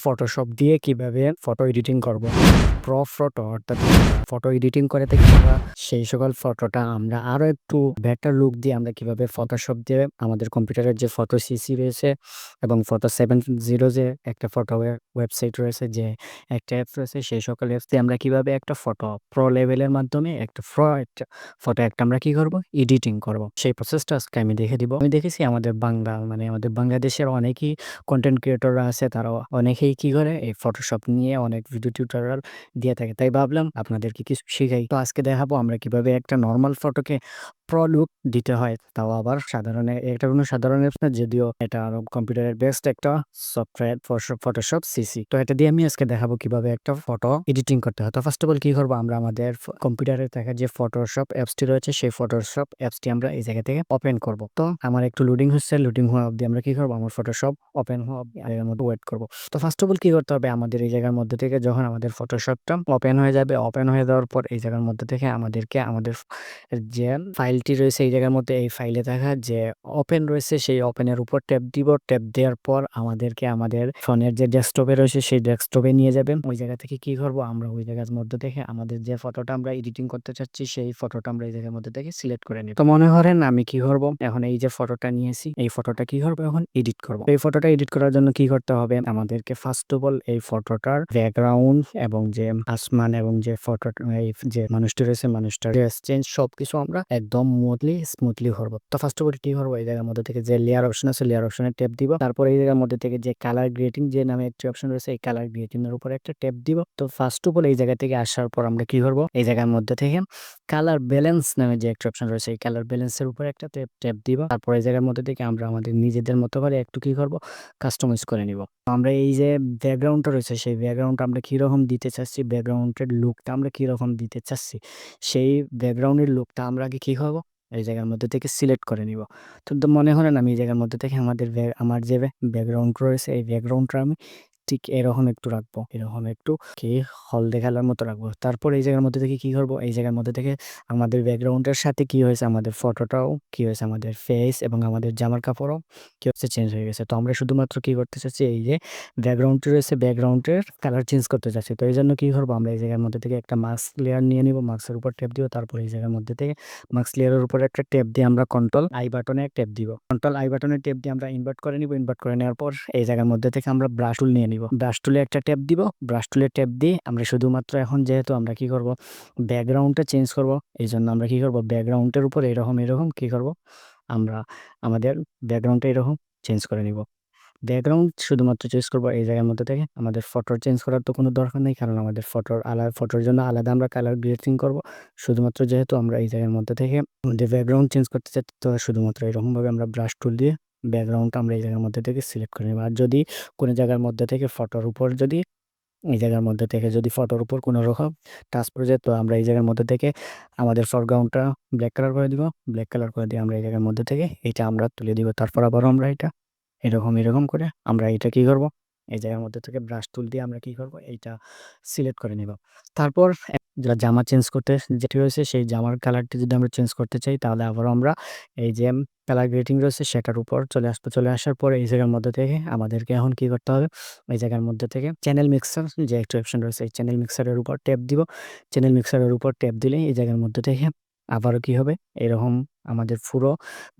Photoshop দিয়ে কিভাবে photo editing করব। প্রো ফটো অর্থাৎ ফটো এডিটিং করে থাকি আমরা, সেই সকল ফটোটা আমরা আরো একটু বেটার লুক দিয়ে আমরা কিভাবে ফটোশপ দিয়ে আমাদের কম্পিউটারের যে ফটো সিসি রয়েছে এবং ফটো 7.0 যে একটা ফটো ওয়েবসাইট রয়েছে, যে একটা অ্যাপস রয়েছে, সেই সকল অ্যাপস দিয়ে আমরা কিভাবে একটা ফটো প্রো লেভেলের মাধ্যমে একটা ফটো একটা আমরা কি করব, এডিটিং করব। সেই প্রসেসটা আজকে আমি দেখে দিব। আমি দেখেছি আমাদের আমাদের বাংলাদেশের অনেকেই কন্টেন্ট ক্রিয়েটররা আছে, তারা অনেকেই কি করে এই ফটোশপ নিয়ে অনেক ভিডিও টিউটোরিয়াল দিয়ে থাকে। তাই ভাবলাম আপনাদেরকে কিছু শিখাই। তো আজকে দেখাবো আমরা কিভাবে একটা নরমাল ফটোকে প্রো লুক দিতে হয়, তাও আবার এটা কোনো সাধারণ অ্যাপস না, যদিও এটা আরো কম্পিউটারের বেস্ট একটা সফটওয়্যার ফটোশপ সিসি। তো এটা দিয়ে আমি আজকে দেখাবো কিভাবে একটা ফটো এডিটিং করতে হয়। তো ফার্স্ট অফ অল কি করবো, আমরা আমাদের কম্পিউটারে থাকা যে ফটোশপ অ্যাপসটি রয়েছে, সেই ফটোশপ অ্যাপসটি আমরা এই জায়গা থেকে ওপেন করব। তো আমার একটু লোডিং হচ্ছে, লোডিং হওয়া অবধি আমরা কি করবো, আমার ফটোশপ ওপেন হওয়া এর মধ্যে ওয়েট করবো। তো ফার্স্ট অফ অল কি করতে হবে, আমাদের এই জায়গার মধ্যে থেকে যখন আমাদের ফটোশপটা ওপেন হয়ে যাবে, ওপেন হয়ে যাওয়ার পর এই জায়গার মধ্যে থেকে আমাদেরকে আমাদের যে ফাইলটি রয়েছে এই জায়গার মধ্যে, এই ফাইলে থাকা যে ওপেন রয়েছে সেই ওপেনের উপর ট্যাপ দিব। ট্যাপ দেওয়ার পর আমাদেরকে আমাদের ফোনের যে ডেস্কটপে রয়েছে সেই ডেস্কটপে নিয়ে যাবে। ওই জায়গা থেকে কি করব, আমরা ওই জায়গার মধ্যে থেকে আমাদের যে ফটোটা আমরা এডিটিং করতে চাচ্ছি সেই ফটোটা আমরা এই জায়গার মধ্যে থেকে সিলেক্ট করে নিব। তো মনে করেন আমি কি করব, এখন এই যে ফটোটা নিয়েছি এই ফটোটা কি করব, এখন এডিট করব। এই ফটোটা এডিট করার জন্য কি করতে হবে, আমাদেরকে ফার্স্ট অফ অল এই ফটোটার ব্যাকগ্রাউন্ড এবং যে আসমান এবং যে ফটোটা এই যে মানুষটি রয়েছে মানুষটার চেঞ্জ সবকিছু আমরা একদম স্মুথলি করবো। তো ফার্স্ট অফ অল কি করবো, এই জায়গার মধ্যে থেকে যে লেয়ার অপশন আছে লেয়ার অপশনে ট্যাপ দিব। তারপর এই জায়গার মধ্যে থেকে যে কালার গ্রেডিং যে নামে একটি অপশন রয়েছে এই কালার গ্রেডিং এর উপর একটা ট্যাপ দিব। তো ফার্স্ট অফ অল এই জায়গা থেকে আসার পর আমরা কি করবো, এই জায়গার মধ্যে থেকে কালার ব্যালেন্স নামে যে একটা অপশন রয়েছে এই কালার ব্যালেন্সের উপর একটা ট্যাপ দিব। তারপর এই জায়গার মধ্যে থেকে আমরা আমাদের নিজেদের মতো করে একটু কি করবো, কাস্টমাইজ করে নিব। আমরা এই যে ব্যাকগ্রাউন্ডটা রয়েছে সেই ব্যাকগ্রাউন্ডটা আমরা কিরকম দিতে চাচ্ছি, ব্যাকগ্রাউন্ডের লুকটা আমরা কিরকম দিতে চাচ্ছি, সেই ব্যাকগ্রাউন্ডের লুকটা আমরা আগে কি করবো, এই জায়গার মধ্যে থেকে সিলেক্ট করে নিব। তো মনে করেন আমি এই জায়গার মধ্যে থেকে আমার যে ব্যাকগ্রাউন্ড রয়েছে এই ব্যাকগ্রাউন্ডটা আমি ঠিক এরকম একটু রাখবো, এরকম একটু কি হলদে কালার মতো রাখবো। তারপর এই জায়গার মধ্যে থেকে কি করব, এই জায়গার মধ্যে থেকে আমাদের ব্যাকগ্রাউন্ডের সাথে কি হয়েছে, আমাদের ফটোটাও কি হয়েছে, আমাদের ফেস এবং আমাদের জামার কাপড়ও কি হচ্ছে, চেঞ্জ হয়ে গেছে। তো আমরা শুধুমাত্র কি করতে চাচ্ছি, এই যে ব্যাকগ্রাউন্ডটি রয়েছে ব্যাকগ্রাউন্ডের কালার চেঞ্জ করতে চাচ্ছি। তো এই জন্য কি করবো, আমরা এই জায়গার মধ্যে থেকে একটা মাস্ক লেয়ার নিয়ে নিব, মাস্কের উপর ট্যাপ দিব। তারপর এই জায়গার মধ্যে থেকে মাস্ক লেয়ারের উপর একটা ট্যাপ দিয়ে আমরা কন্ট্রোল আই বাটনে ট্যাপ দিব। কন্ট্রোল আই বাটনে ট্যাপ দিয়ে আমরা ইনভার্ট করে নিব। ইনভার্ট করে নেওয়ার পর এই জায়গার মধ্যে থেকে আমরা ব্রাশ টুল নিয়ে নিব। ব্রাশ টুলে একটা ট্যাপ দিব। ব্রাশ টুলে ট্যাপ দিয়ে আমরা শুধুমাত্র এখন যেহেতু আমরা কি করব, ব্যাকগ্রাউন্ডটা চেঞ্জ করব, এই জন্য আমরা কি করব, ব্যাকগ্রাউন্ডের উপর এরকম কি করব, আমরা আমাদের ব্যাকগ্রাউন্ডটা এরকম চেঞ্জ করে নিব। ব্যাকগ্রাউন্ড শুধুমাত্র চয়েস করব এই জায়গার মধ্যে থেকে। আমাদের ফটো চেঞ্জ করার তো কোনো দরকার নেই, কারণ আমাদের ফটোর জন্য আলাদা আমরা কালার গ্রেডিং করব। শুধুমাত্র যেহেতু আমরা এই জায়গার মধ্যে থেকে আমাদের ব্যাকগ্রাউন্ড চেঞ্জ করতে চাই, তো শুধুমাত্র এরকমভাবে আমরা ব্রাশ টুল দিয়ে ব্যাকগ্রাউন্ডটা আমরা এই জায়গার মধ্যে থেকে সিলেক্ট করে নেব। আর যদি কোনো জায়গার মধ্যে থেকে ফটোর উপর যদি এই জায়গার মধ্যে থেকে যদি ফটোর উপর কোনো রকম টাচ পড়ে যায়, তো আমরা এই জায়গার মধ্যে থেকে আমাদের ফরগ্রাউন্ডটা ব্ল্যাক কালার করে দিব। ব্ল্যাক কালার করে দিয়ে আমরা এই জায়গার মধ্যে থেকে এটা আমরা তুলে দিব। তারপর আবারও আমরা এটা এরকম করে আমরা এটা কি করব, এই জায়গার মধ্যে থেকে ব্রাশ টুল দিয়ে আমরা কি করব, এইটা সিলেক্ট করে নিব। তারপর যেটা জামা চেঞ্জ করতে যেটি রয়েছে সেই জামার কালারটি যদি আমরা চেঞ্জ করতে চাই, তাহলে আবারও আমরা এই যে কালার গ্রেডিং রয়েছে সেটার উপর চলে আসবো। চলে আসার পরে এই জায়গার মধ্যে থেকে আমাদেরকে এখন কি করতে হবে, এই জায়গার মধ্যে থেকে চ্যানেল মিক্সার যে একটা অপশন রয়েছে এই চ্যানেল মিক্সারের উপর ট্যাপ দিব। চ্যানেল মিক্সারের উপর ট্যাপ দিলে এই জায়গার মধ্যে থেকে আবারও কি হবে, এরকম আমাদের পুরো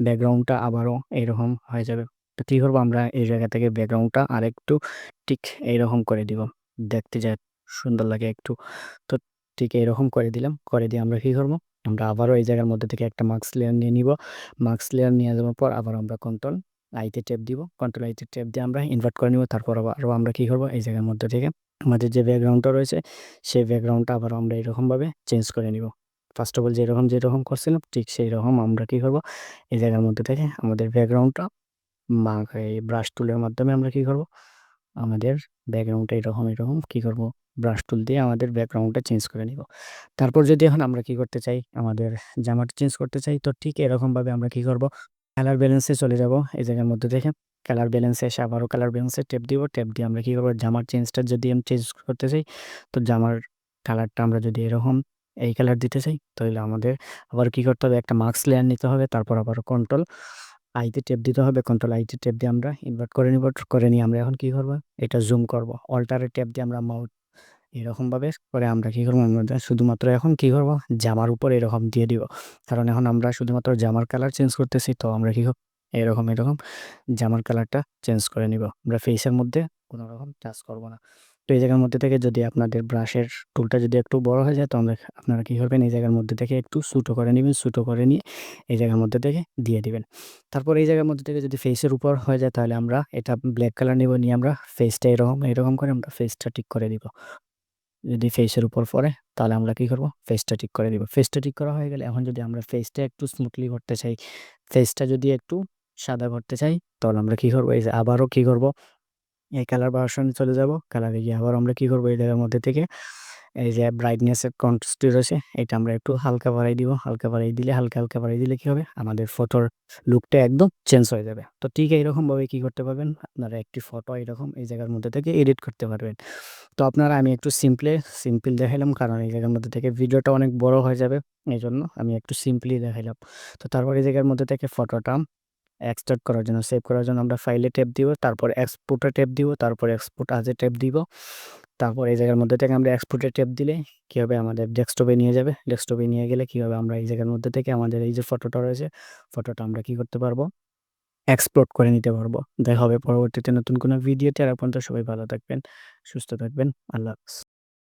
ব্যাকগ্রাউন্ডটা আবারও এরকম হয়ে যাবে। তো কি করবো, আমরা এই জায়গা থেকে ব্যাকগ্রাউন্ডটা আরেকটু ঠিক এইরকম করে দিব, দেখতে যা সুন্দর লাগে একটু। তো ঠিক এইরকম করে দিলাম, করে দিয়ে আমরা কি করবো, আমরা আবারও এই জায়গার মধ্যে থেকে একটা মাস্ক লেয়ার নিয়ে নিব। মাস্ক লেয়ার নিয়ে যাওয়ার পর আবার আমরা কন্ট্রোল আইতে ট্যাপ দিব। কন্ট্রোল আইতে ট্যাপ দিয়ে আমরা ইনভার্ট করে নিব। তারপর আবারও আমরা কি করবো, এই জায়গার মধ্যে থেকে আমাদের যে ব্যাকগ্রাউন্ডটা রয়েছে সেই ব্যাকগ্রাউন্ডটা আবার আমরা এরকমভাবে চেঞ্জ করে নিব। ফার্স্ট অফ অল যেরকম করছিলাম ঠিক সেই রকম আমরা কি করবো, এই জায়গার মধ্যে থেকে আমাদের ব্যাকগ্রাউন্ডটা এই ব্রাশ টুলের মাধ্যমে আমরা কি করব, আমাদের ব্যাকগ্রাউন্ডটা এরকম কি করব, ব্রাশ টুল দিয়ে আমাদের ব্যাকগ্রাউন্ডটা চেঞ্জ করে নিব। তারপর যদি এখন আমরা কি করতে চাই, আমাদের জামাটা চেঞ্জ করতে চাই, তো ঠিক এরকমভাবে আমরা কি করব, কালার ব্যালেন্সে চলে যাব। এই জায়গার মধ্যে থেকে কালার ব্যালেন্সে এসে আবারও কালার ব্যালেন্সে ট্যাপ দিব। ট্যাপ দিয়ে আমরা কি করব, জামার চেঞ্জটা যদি আমি চেঞ্জ করতে চাই, তো জামার কালারটা আমরা যদি এরকম এই কালার দিতে চাই, তাহলে আমাদের আবার কি করতে হবে, একটা মাস্ক লেয়ার নিতে হবে। তারপর আবার কন্ট্রোল আইতে ট্যাপ দিতে হবে। কন্ট্রোল আইতে ট্যাপ দিয়ে আমরা ইনভার্ট করে নিব। করে নিয়ে আমরা এখন কি করব? এটা জুম করব। অল্টারে ট্যাপ দিয়ে আমরা মাউস এরকমভাবে করে আমরা কি করব? আমরা শুধুমাত্র এখন কি করব? জামার উপর এরকম দিয়ে দিব। কারণ এখন আমরা শুধুমাত্র জামার কালার চেঞ্জ করতেছি। তো আমরা কি এরকম জামার কালারটা চেঞ্জ করে নিব। আমরা ফেসের মধ্যে কোনো রকম টাচ করব না। তো এই জায়গার মধ্যে থেকে যদি আপনাদের ব্রাশের টুলটা যদি একটু বড় হয়ে যায়, তো আপনারা কি করবেন? এই জায়গার মধ্যে থেকে একটু ছোটো করে নিবেন। ছোটো করে নিয়ে এই জায়গার মধ্যে থেকে দিয়ে দিবেন। তারপর এই জায়গার মধ্যে থেকে যদি ফেসের উপর হয়ে যায়, তাহলে আমরা এটা ব্ল্যাক কালার নিব। নিয়ে আমরা ফেসটা এরকম করে আমরা ফেসটা ঠিক করে দিব। যদি ফেসের উপর পড়ে, তাহলে আমরা কি করব? ফেসটা ঠিক করে দিব। ফেসটা ঠিক করা হয়ে গেলে এখন যদি আমরা ফেসটা একটু স্মুথলি করতে চাই, ফেসটা যদি একটু সাদা করতে চাই, তাহলে আমরা কি করব? এই যে আবারও কি করব? এই কালার ভার্সনে চলে যাব। কালারে গিয়ে আবার আমরা কি করব? এই জায়গার মধ্যে থেকে এই যে ব্রাইটনেস এর কন্ট্রাস্ট রয়েছে, এটা আমরা একটু হালকা বাড়াই দিব। হালকা বাড়াই দিলে হালকা বাড়াই দিলে কি হবে? আমাদের ফটোর লুকটা একদম চেঞ্জ হয়ে যাবে। তো ঠিক এইরকমভাবে কি করতে পারবেন? আপনারা একটি ফটো এরকম এই জায়গার মধ্যে থেকে এডিট করতে পারবেন। তো আপনারা আমি একটু সিম্পল দেখাইলাম, কারণ এই জায়গার মধ্যে থেকে ভিডিওটা অনেক বড় হয়ে যাবে। এজন্য আমি একটু সিম্পলি দেখাইলাম। তো তারপর এই জায়গার মধ্যে থেকে ফটোটা এক্সট্রাক্ট করার জন্য, সেভ করার জন্য আমরা ফাইলে ট্যাপ দিব। তারপর এক্সপোর্টে ট্যাপ দিব। তারপর এক্সপোর্ট আজে ট্যাপ দিব। তারপর এই জায়গার মধ্যে থেকে আমরা এক্সপোর্টে ট্যাপ দিলে কি হবে? আমাদের ডেস্কটপে নিয়ে যাবে। ডেস্কটপে নিয়ে গেলে কি হবে? আমরা এই জায়গার মধ্যে থেকে আমাদের এই যে ফটোটা রয়েছে, ফটোটা আমরা কি করতে পারবো? এক্সপোর্ট করে নিতে পারবো। দেখা হবে পরবর্তীতে নতুন কোনো ভিডিওতে। আর পর্যন্ত সবাই ভালো থাকবেন, সুস্থ থাকবেন। আল্লাহ হাফেজ।